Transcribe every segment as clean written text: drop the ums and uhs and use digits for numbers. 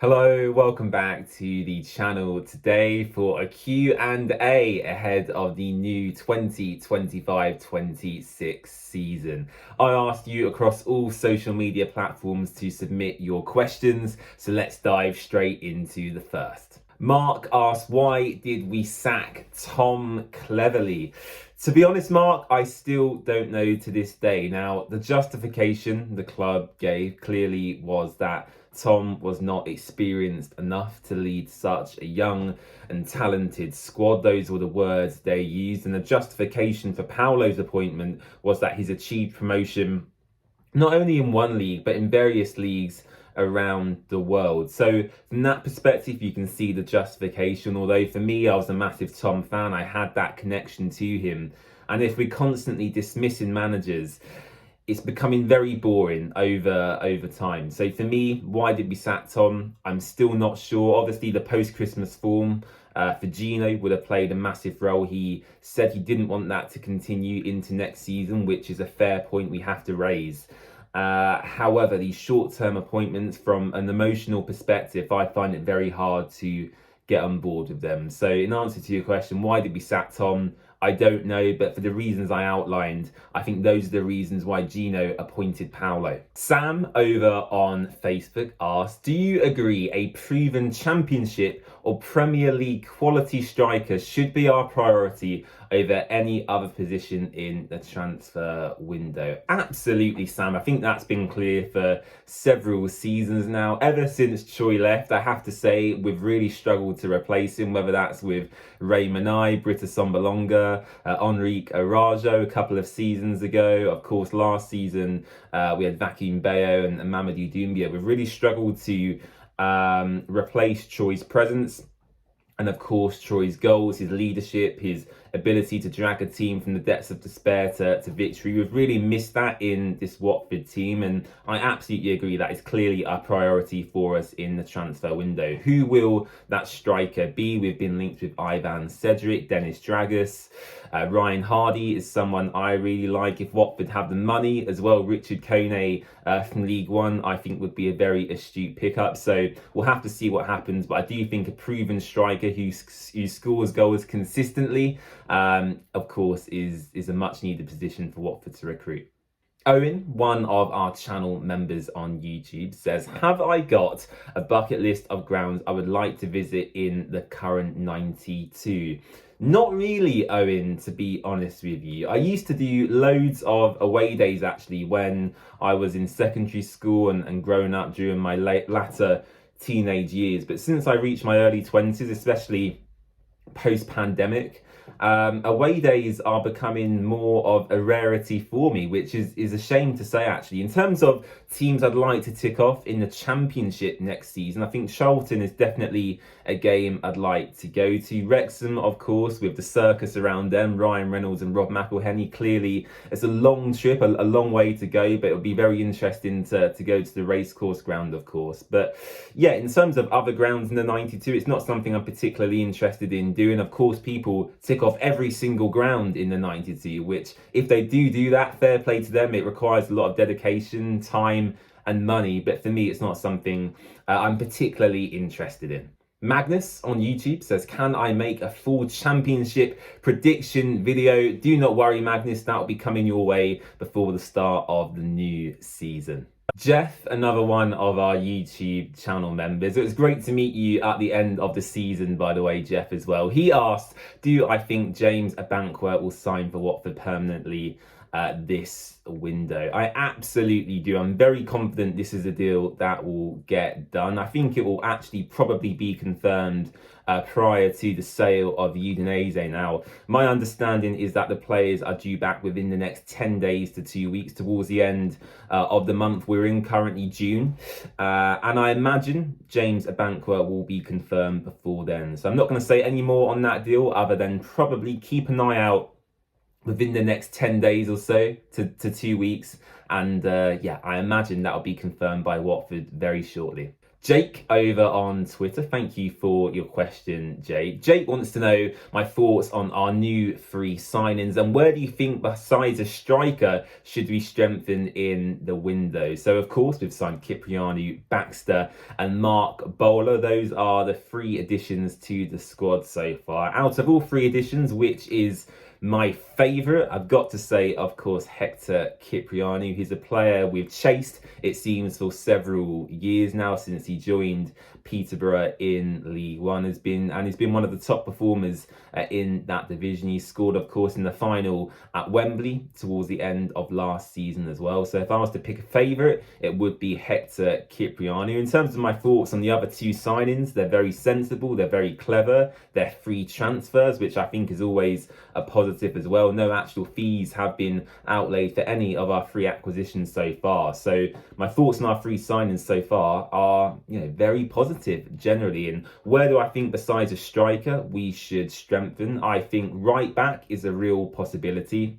Hello, welcome back to the channel today for a Q&A ahead of the new 2025-26 season. I asked you across all social media platforms to submit your questions, so let's dive straight into the first. Mark asked, why did we sack Tom Cleverley? To be honest, Mark, I still don't know to this day. Now, the justification the club gave clearly was that Tom was not experienced enough to lead such a young and talented squad. Those were the words they used. And the justification for Paulo's appointment was that he's achieved promotion not only in one league, but in various leagues around the world. So from that perspective, you can see the justification. Although for me, I was a massive Tom fan, I had that connection to him. And if we're constantly dismissing managers, it's becoming very boring over time. So for me, why did we sack Tom? I'm still not sure. Obviously, the post-Christmas form for Gino would have played a massive role. He said he didn't want that to continue into next season, which is a fair point we have to raise. However, these short-term appointments, from an emotional perspective, I find it very hard to get on board with them. So in answer to your question, why did we sack Tom? I don't know, but for the reasons I outlined, I think those are the reasons why Gino appointed Paulo. Sam over on Facebook asked, do you agree a proven Championship or Premier League quality striker should be our priority over any other position in the transfer window? Absolutely, Sam. I think that's been clear for several seasons now. Ever since Choi left, I have to say we've really struggled to replace him, whether that's with Ray Manai, Britta Sombalonga, Enrique Arajo a couple of seasons ago. Of course, last season we had Vacuum Bayo and Mamadou Doumbia. We've really struggled to replace Choi's presence. And of course, Troy's goals, his leadership, his ability to drag a team from the depths of despair to victory. We've really missed that in this Watford team. And I absolutely agree that is clearly a priority for us in the transfer window. Who will that striker be? We've been linked with Ivan Cedric, Dennis Dragus. Ryan Hardy is someone I really like. If Watford have the money as well, Richard Kone from League One, I think would be a very astute pickup. So we'll have to see what happens. But I do think a proven striker who scores goals consistently, of course, is a much needed position for Watford to recruit. Owen, one of our channel members on YouTube, says, have I got a bucket list of grounds I would like to visit in the current 92? Not really, Owen, to be honest with you. I used to do loads of away days, actually, when I was in secondary school and growing up during my latter teenage years. But since I reached my early 20s, especially post-pandemic, away days are becoming more of a rarity for me, which is a shame to say, actually. In terms of teams I'd like to tick off in the Championship next season, I think Charlton is definitely a game I'd like to go to. Wrexham, of course, with the circus around them, Ryan Reynolds and Rob McElhenney. Clearly, it's a long trip, a long way to go, but it'll be very interesting to go to the racecourse ground, of course. But yeah, in terms of other grounds in the 92, it's not something I'm particularly interested in doing. Of course, people tick off every single ground in the 92, which if they do that, fair play to them. It requires a lot of dedication, time and money, but for me it's not something I'm particularly interested in. Magnus on YouTube says, can I make a full Championship prediction video? Do not worry, Magnus, that will be coming your way before the start of the new season. Jeff, another one of our YouTube channel members. It was great to meet you at the end of the season, by the way, Jeff, as well. He asked, do I think James Abanqua will sign for Watford permanently this window? I absolutely do. I'm very confident this is a deal that will get done. I think it will actually probably be confirmed prior to the sale of Udinese. Now, my understanding is that the players are due back within the next 10 days to 2 weeks, towards the end of the month we're in, currently June. And I imagine James Abanqua will be confirmed before then. So I'm not going to say any more on that deal other than probably keep an eye out within the next 10 days or so to 2 weeks. And yeah, I imagine that'll be confirmed by Watford very shortly. Jake over on Twitter, thank you for your question, Jake. Jake wants to know my thoughts on our new 3 signings and where do you think, besides a striker, should we strengthen in the window? So, of course, we've signed Kiprianu, Baxter and Mark Bowler. Those are the 3 additions to the squad so far. Out of all 3 additions, which is my favourite, I've got to say, of course, Hector Kiprianu. He's a player we've chased, it seems, for several years now since he joined Peterborough in League One. He's been one of the top performers in that division. He scored, of course, in the final at Wembley towards the end of last season as well. So if I was to pick a favourite, it would be Hector Kiprianu. In terms of my thoughts on the other 2 signings, they're very sensible, they're very clever, they're free transfers, which I think is always a positive as well. No actual fees have been outlaid for any of our 3 acquisitions so far. So my thoughts on our 3 signings so far are, very positive generally. And where do I think, besides a striker, we should strengthen? I think right back is a real possibility.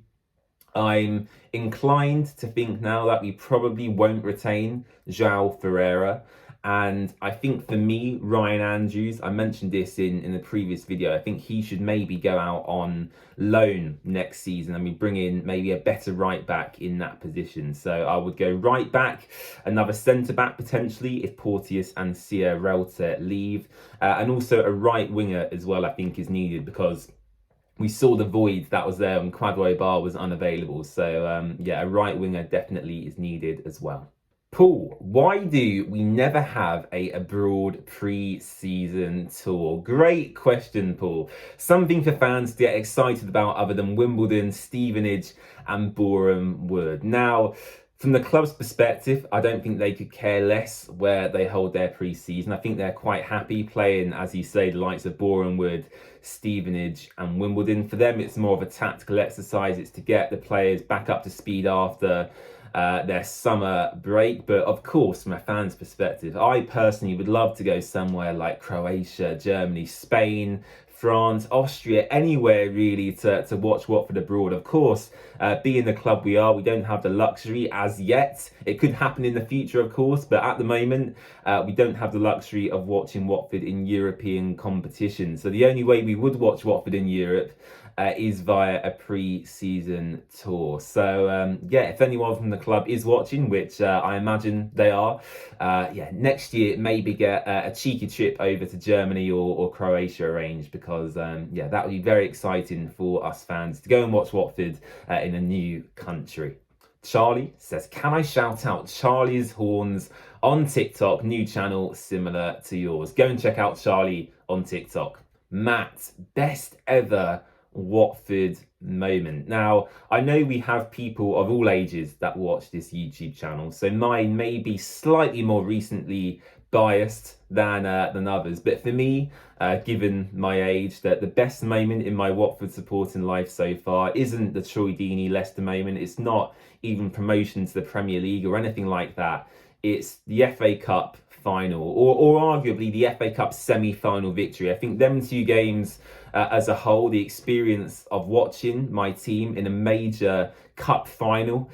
I'm inclined to think now that we probably won't retain João Ferreira. And I think for me, Ryan Andrews, I mentioned this in the previous video, I think he should maybe go out on loan next season and we bring in maybe a better right back in that position. So I would go right back, another centre back potentially if Porteous and Sia Relta leave. And also a right winger as well, I think is needed because we saw the void that was there when Kwadwo Bar was unavailable. So a right winger definitely is needed as well. Paul, why do we never have a abroad pre-season tour? Great question, Paul. Something for fans to get excited about other than Wimbledon, Stevenage and Boreham Wood. Now, from the club's perspective, I don't think they could care less where they hold their pre-season. I think they're quite happy playing, as you say, the likes of Boreham Wood, Stevenage and Wimbledon. For them, it's more of a tactical exercise. It's to get the players back up to speed after their summer break. But of course, from a fan's perspective, I personally would love to go somewhere like Croatia, Germany, Spain, France, Austria, anywhere really to watch Watford abroad. Of course, being the club we are, we don't have the luxury as yet. It could happen in the future, of course, but at the moment, we don't have the luxury of watching Watford in European competition. So the only way we would watch Watford in Europe is via a pre-season tour. So if anyone from the club is watching, which I imagine they are, next year maybe get a cheeky trip over to Germany or Croatia arranged, because that would be very exciting for us fans to go and watch Watford in a new country. Charlie says, can I shout out Charlie's Horns on TikTok, new channel similar to yours? Go and check out Charlie on TikTok. Matt, best ever Watford moment. Now, I know we have people of all ages that watch this YouTube channel, so mine may be slightly more recently biased than others, but for me, given my age, that the best moment in my Watford supporting life so far isn't the Troy Deeney Leicester moment. It's not even promotion to the Premier League or anything like that. It's the FA Cup final, or arguably the FA Cup semi-final victory. I think them 2 games as a whole, the experience of watching my team in a major cup final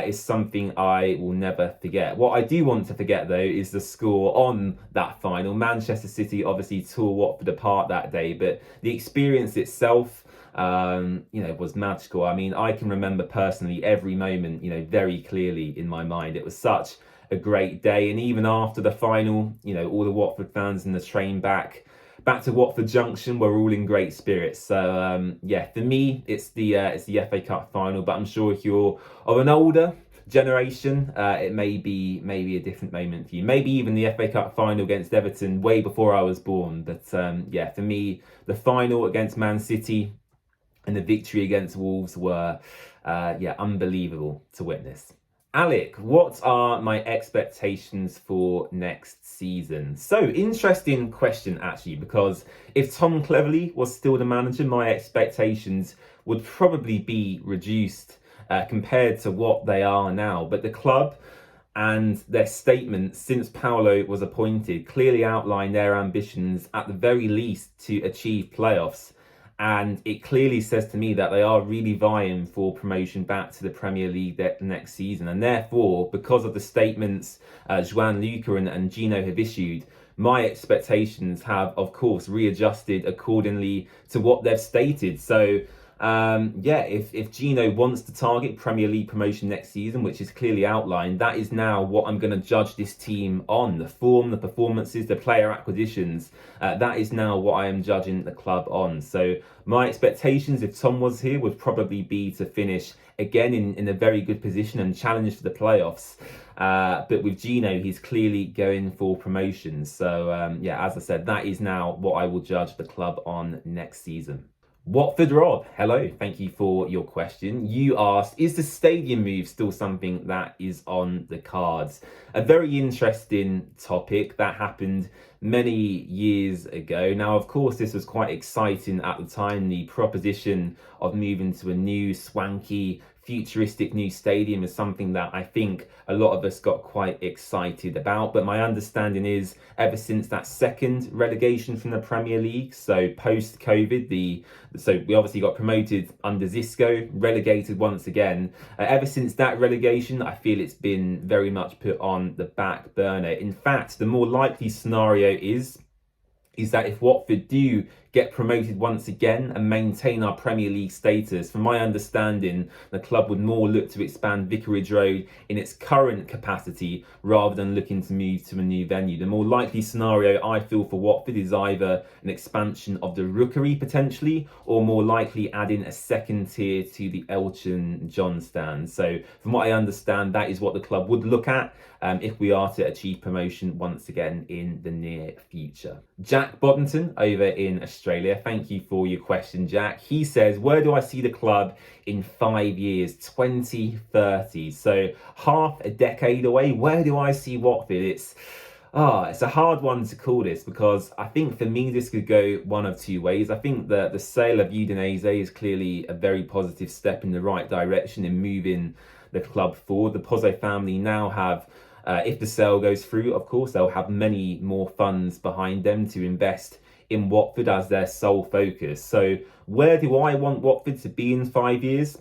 is something I will never forget. What I do want to forget, though, is the score on that final. Manchester City obviously tore Watford apart that day, but the experience itself, was magical. I mean, I can remember personally every moment, very clearly in my mind. It was such a great day, and even after the final, all the Watford fans in the train back to Watford Junction were all in great spirits. So for me, it's the FA Cup final. But I'm sure if you're of an older generation, it may be a different moment for you. Maybe even the FA Cup final against Everton way before I was born. But for me, the final against Man City and the victory against Wolves were unbelievable to witness. Alec, what are my expectations for next season? So, interesting question actually, because if Tom Cleverley was still the manager, my expectations would probably be reduced compared to what they are now. But the club and their statements since Paolo was appointed clearly outline their ambitions, at the very least, to achieve playoffs. And it clearly says to me that they are really vying for promotion back to the Premier League next season. And therefore, because of the statements Joan Luca and Gino have issued, my expectations have, of course, readjusted accordingly to what they've stated. So, if Gino wants to target Premier League promotion next season, which is clearly outlined, that is now what I'm going to judge this team on. The form, the performances, the player acquisitions, that is now what I am judging the club on. So my expectations, if Tom was here, would probably be to finish again in a very good position and challenge for the playoffs. But with Gino, he's clearly going for promotion. So, as I said, that is now what I will judge the club on next season. Watford Rob, hello, thank you for your question. You asked, is the stadium move still something that is on the cards? A very interesting topic that happened many years ago. Now, of course, this was quite exciting at the time. The proposition of moving to a new, swanky, futuristic new stadium is something that I think a lot of us got quite excited about. But my understanding is ever since that second relegation from the Premier League, so post-COVID, so we obviously got promoted under Xisco, relegated once again. Ever since that relegation, I feel it's been very much put on the back burner. In fact, the more likely scenario is that if Watford do get promoted once again and maintain our Premier League status, from my understanding, the club would more look to expand Vicarage Road in its current capacity rather than looking to move to a new venue. The more likely scenario I feel for Watford is either an expansion of the Rookery potentially, or more likely adding a second tier to the Elton John stand. So from what I understand, that is what the club would look at if we are to achieve promotion once again in the near future. Jack Boddington over in Australia, thank you for your question, Jack. He says, where do I see the club in 5 years, 2030? So half a decade away. Where do I see Watford? It's a hard one to call this, because I think for me this could go one of two ways. I think that the sale of Udinese is clearly a very positive step in the right direction in moving the club forward. The Pozzo family now have, if the sale goes through, of course, they'll have many more funds behind them to invest in Watford as their sole focus. So where do I want Watford to be in 5 years?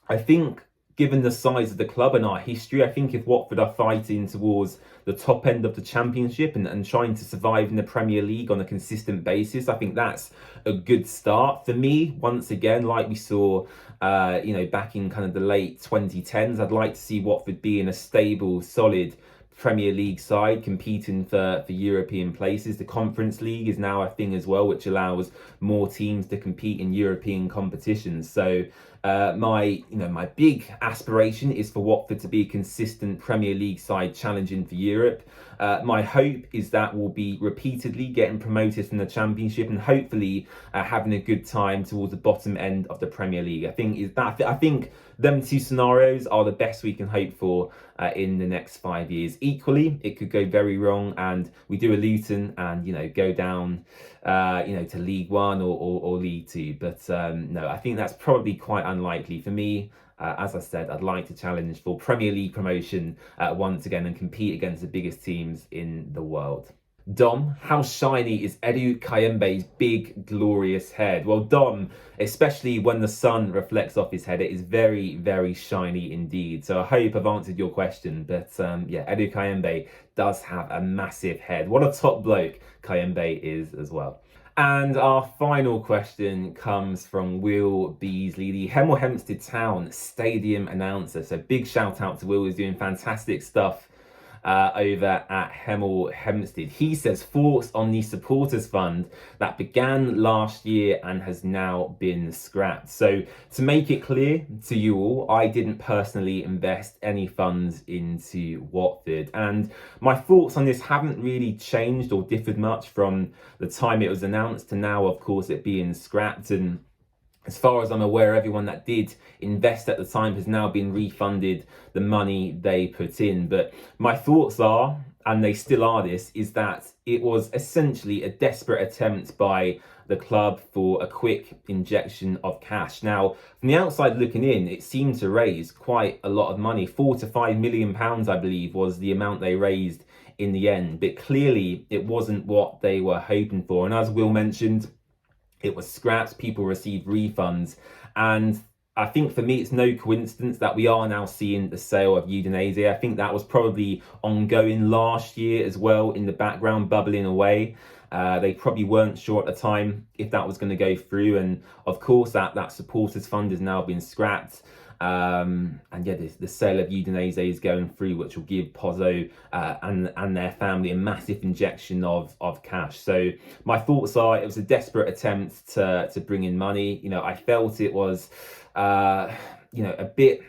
I think, given the size of the club and our history, I think if Watford are fighting towards the top end of the Championship and trying to survive in the Premier League on a consistent basis, I think that's a good start. For me, once again, like we saw back in kind of the late 2010s, I'd like to see Watford be in a stable, solid Premier League side competing for European places. The Conference League is now a thing as well, which allows more teams to compete in European competitions. So my big aspiration is for Watford to be a consistent Premier League side challenging for Europe. My hope is that we'll be repeatedly getting promoted from the Championship and hopefully having a good time towards the bottom end of the Premier League. I think them two scenarios are the best we can hope for in the next 5 years. Equally, it could go very wrong and we do a Luton and go down to League One or League Two. But no, I think that's probably quite unlikely. For me, as I said, I'd like to challenge for Premier League promotion once again and compete against the biggest teams in the world. Dom, how shiny is Edu Cayambe's big, glorious head? Well, Dom, especially when the sun reflects off his head, it is very, very shiny indeed. So I hope I've answered your question. But Edu Cayambe does have a massive head. What a top bloke Cayambe is as well. And our final question comes from Will Beasley, the Hemel Hempstead Town Stadium announcer. So big shout out to Will, who's doing fantastic stuff over at Hemel Hempstead. He says, thoughts on the supporters fund that began last year and has now been scrapped. So to make it clear to you all, I didn't personally invest any funds into Watford, and my thoughts on this haven't really changed or differed much from the time it was announced to now, of course, it being scrapped. And as far as I'm aware, everyone that did invest at the time has now been refunded the money they put in. But my thoughts are, and they still are this, is that it was essentially a desperate attempt by the club for a quick injection of cash. Now, from the outside looking in, it seemed to raise quite a lot of money. £4 to £5 million, I believe, was the amount they raised in the end. But clearly, it wasn't what they were hoping for. And as Will mentioned, it was scrapped, people received refunds, and I think for me, it's no coincidence that we are now seeing the sale of Udinese. I think that was probably ongoing last year as well, in the background, bubbling away. They probably weren't sure at the time if that was going to go through. And of course, that supporters fund has now been scrapped. And yeah, the sale of Udinese is going through, which will give Pozzo and their family a massive injection of cash. So my thoughts are, it was a desperate attempt to bring in money. You know, I felt it was you know, a bit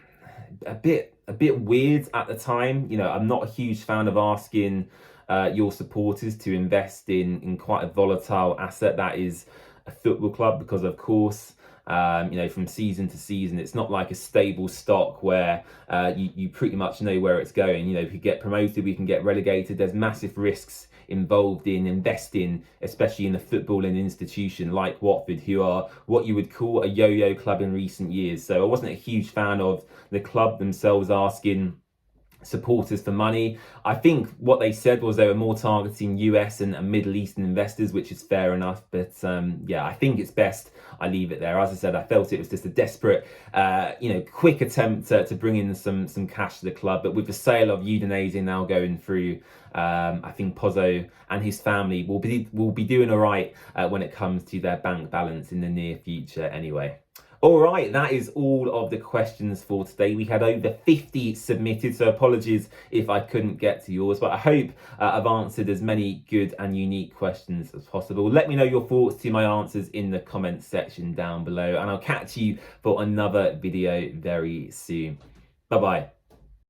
weird at the time. You know, I'm not a huge fan of asking your supporters to invest in quite a volatile asset that is a football club, because of course, you know, from season to season, it's not like a stable stock where you pretty much know where it's going. You know, if you get promoted, we can get relegated. There's massive risks involved in investing, especially in a footballing institution like Watford, who are what you would call a yo-yo club in recent years. So I wasn't a huge fan of the club themselves asking supporters for money. I think what they said was they were more targeting US and Middle Eastern investors, which is fair enough. But yeah, I think it's best I leave it there. As I said, I felt it was just a desperate, you know, quick attempt to bring in some cash to the club. But with the sale of Udinese now going through, I think Pozzo and his family will be doing all right when it comes to their bank balance in the near future anyway. All right, that is all of the questions for today. We had over 50 submitted, so apologies if I couldn't get to yours, but I hope I've answered as many good and unique questions as possible. Let me know your thoughts to my answers in the comments section down below, and I'll catch you for another video very soon. Bye-bye.